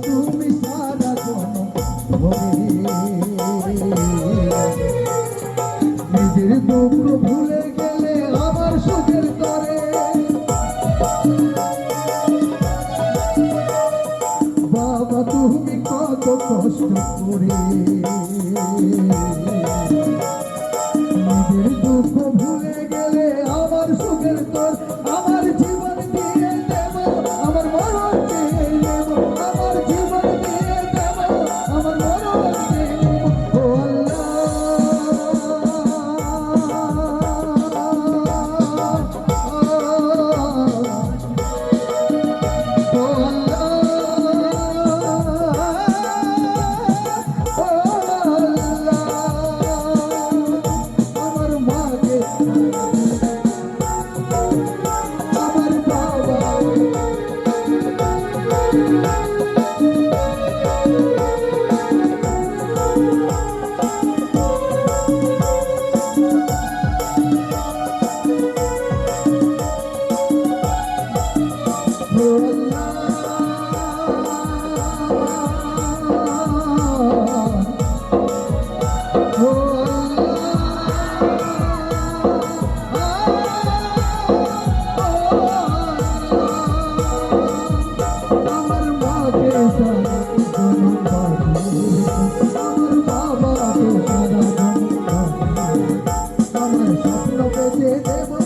তুমি সারা নিজের দুঃখ ভুলে গেলে আমার সুখের তরে বাবা তুমি কত কষ্ট করে নিজের দুঃখ ভুলে গেলে আমার সুখের তর আমার জীবন দিয়ে দেব আমার মরণ দিয়ে দেব আমার জীবন দিয়ে দেব আমার মরণ দিয়ে দেব ও আমার স্বপ্ন পেতে দেব